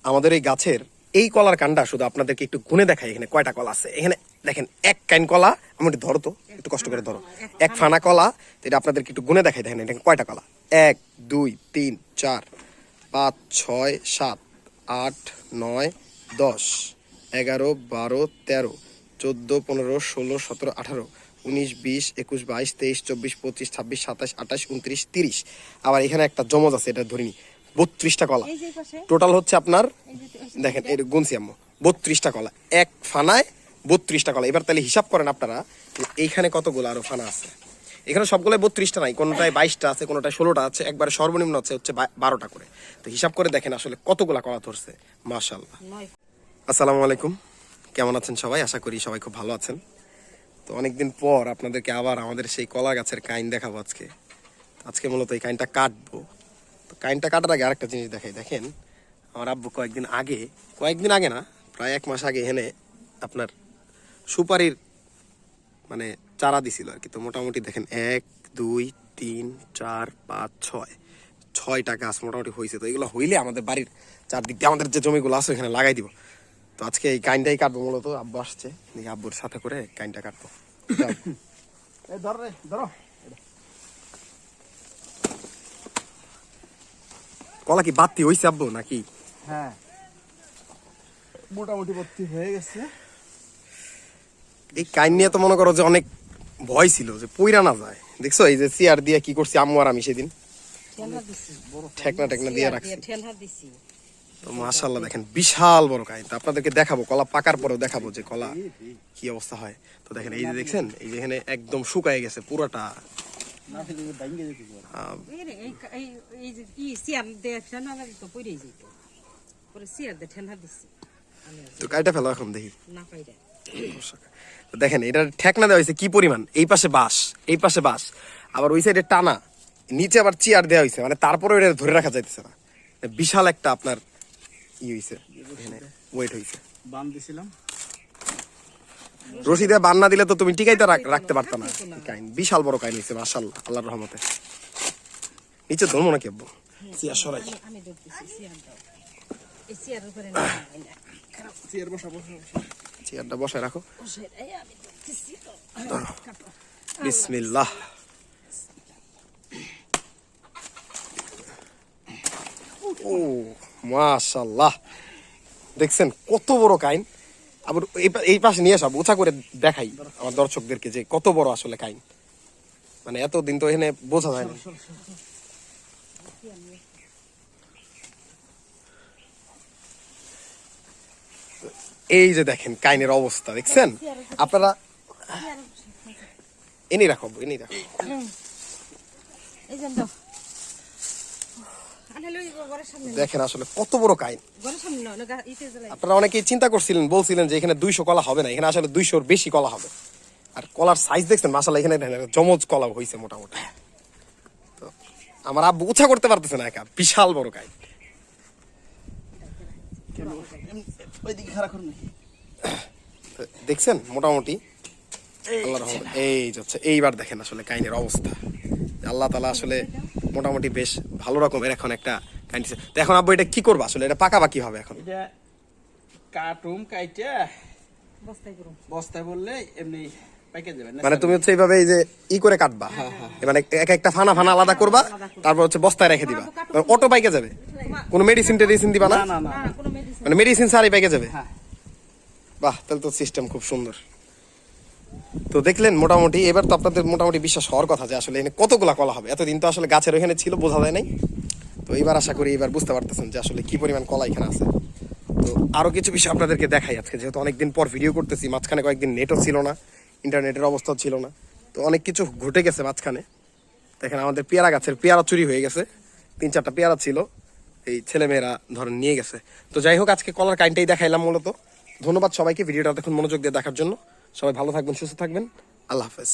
আমাদের এই গাছের এই কলার কাণ্ডা শুধু আপনাদেরকে একটু গুনে দেখাই এখানে কয়টা কলা আছে। এখানে দেখেন এক কাইন কলা, আমি একটু ধরো তো, একটু কষ্ট করে ধরো, এক ফানা কলা। এটা আপনাদেরকে একটু গুনে দেখাই, দেখেন এটা কয়টা কলা। 1 2 3 4 5 6 7 8 9 10 11 12 13 14 15 16 17 18 19 20 21 22 23 24 25 26 27 28 29 30। আবার এখানে একটা জমজ আছে, এটা ধরিনি, 32টা কলা টোটাল হচ্ছে আপনার। দেখেন এই গুনছি আম্মু, 32টা কলা এক ফানায়, 32টা কলা। এবার তাহলে হিসাব করেন আপনারা এইখানে কতগুলো আরো ফানা আছে। এখানে সবগুলো 32টা নাই, কোনোটায় 22টা আছে, কোনোটায় 16টা আছে, একবারে সর্বনিম্ন হচ্ছে 12টা করে। তো হিসাব করে দেখেন আসলে কতগুলা কলা ধরছে। মাশাআল্লাহ। আসসালামু আলাইকুম, কেমন আছেন সবাই? আশা করি সবাই খুব ভালো আছেন। তো অনেকদিন পর আপনাদেরকে আবার আমাদের সেই কলা গাছের কাইন দেখাবো আজকে। আজকে মূলত এই কাইনটা কাটবো। তো কাইনটা কাটার আগে আরেকটা জিনিস দেখাই। দেখেন আমার আব্বু কয়েকদিন আগে না, প্রায় 1 মাস আগে এখানে আপনার সুপারির মানে চারা দিছিল আর কি। তো মোটামুটি দেখেন 1 2 3 4 5 6টা গাছ মোটামুটি হয়েছে। তো এগুলো হইলে আমাদের বাড়ির চারদিক দিয়ে আমাদের যে জমিগুলো আছে ওখানে লাগাই দিব। তো আজকে এই কাইনটাই কাটবো মূলত। আব্বু আসছে, আব্বুর সাথে করে কাইনটা কাটবো। কলা কি বাতি হইছে আব্বু নাকি? হ্যাঁ, মোটামুটি ভর্তি হয়ে গেছে। এই কাইন নিয়ে তো মনে করো যে অনেক ভয় ছিল যে পইরা না যায়। দেখছো এই যে চেয়ার দিয়ে কি করছি আম্মু আর আমি সেদিন, ঠেকনা দিয়ে রাখছি। তো মাশাআল্লাহ দেখেন বিশাল বড় কাইন। তো আপনাদেরকে দেখাবো, কলা পাকার পরেও দেখাবো যে কলা কি অবস্থা হয়। তো দেখেন এই যে দেখছেন, এই যে এখানে একদম শুকায় গেছে পুরোটা। তো কাইটা ফেলো এখন দেখি। দেখেন এটা ঠেকনা দেওয়া হয়েছে কি পরিমাণ, এই পাশে বাঁশ, আবার ওই সাইডে টানা, নিচে আবার চেয়ার দেওয়া হয়েছে, মানে তারপরে এটা ধরে রাখা যাইতেছে না। বিশাল একটা আপনার ওয়েট হয়েছে। রশি দিয়ে বান না দিলে তো তুমি টিকাইতে রাখতে পারত না। কাইন বিশাল বড় কাইন হয়েছে মাশাআল্লাহ, আল্লাহর রহমতে। নিচে ধরবো না কেবল চেয়ার সরাই। চেয়ারটা বসায় রাখো। বিসমিল্লাহ। ও মাশাআল্লাহ, দেখছেন কত বড় কাইন। আবার এই পাশে নিয়ে আসা উঁচা করে দেখাই আমার দর্শকদেরকে যে কত বড় আসলে কাইন। মানে এতদিন তো এখানে বোঝা যায় না। এই যে দেখেন কাইনের অবস্থা দেখছেন আপনারা। এনেই রাখো। দেখেন আসলে কত বড় কাইন। আপনারা অনেকেই চিন্তা করছিলেন, বলছিলেন যে এখানে 200 কলা হবে না। এখানে আসলে 200-র বেশি কলা হবে। আর কলার সাইজ দেখছেন মাশাআল্লাহ, এখানে জমজ কলা হয়েছে মোটামুটি। তো আমার আব্বু উঁচা করতে পারতেছে না একা, বিশাল বড় কাইন। দেখছেন মোটামুটি আল্লাহর রহমতে এই যাচ্ছে। এইবার দেখেন আসলে কাইনের অবস্থা। আল্লাহ তাআলা আসলে মোটামুটি বেশ ভালো রকমের এখন একটা কাইন দিছে। তো এখন আব্বু এটা কি করবো আসলে, এটা পাকাবা কি হবে এখন? এটা কাটুম, কাইটা বস্তায় বললে এমনি পাইকে যাবে। মানে তুমি হচ্ছে এইভাবে এই যে করে কাটবা, মানে এক একটা ফানা আলাদা করবা, তারপর হচ্ছে বস্তায় রেখে দিবা, অটো পাইকে যাবে। কোনো মেডিসিন দিবা না? মানে মেডিসিন ছাড়াই পাইকে যাবে। বাহ, তাহলে তো সিস্টেম খুব সুন্দর। তো দেখলেন মোটামুটি, এবার তো আপনাদের মোটামুটি বিশ্বাস হওয়ার কথা যে আসলে এখানে কতগুলা কলা হবে। এতদিন তো আসলে গাছের ওখানে ছিল, বোঝা যায় নাই। তো এবার আশা করি এবার বুঝতে পারতেছেন যে আসলে কি পরিমাণ কলা এখানে আছে। তো আরো কিছু বিষয় আপনাদেরকে দেখাই আজকে, যেহেতু অনেকদিন পর ভিডিও করতেছি। মাঝখানে কয়েকদিন নেটও ছিল না, ইন্টারনেটের অবস্থাও ছিল না। তো অনেক কিছু ঘটে গেছে মাঝখানে। দেখেন আমাদের পেয়ারা গাছের পেয়ারা চুরি হয়ে গেছে। 3-4টা পেয়ারা ছিল, এই ছেলেমেয়েরা ধরেন নিয়ে গেছে। তো যাই হোক, আজকে কলার কাইনটাই দেখাইলাম মূলত। ধন্যবাদ সবাইকে ভিডিওটা দেখুন মনোযোগ দিয়ে দেখার জন্য। সবাই ভালো থাকবেন, সুস্থ থাকবেন। আল্লাহ হাফেজ।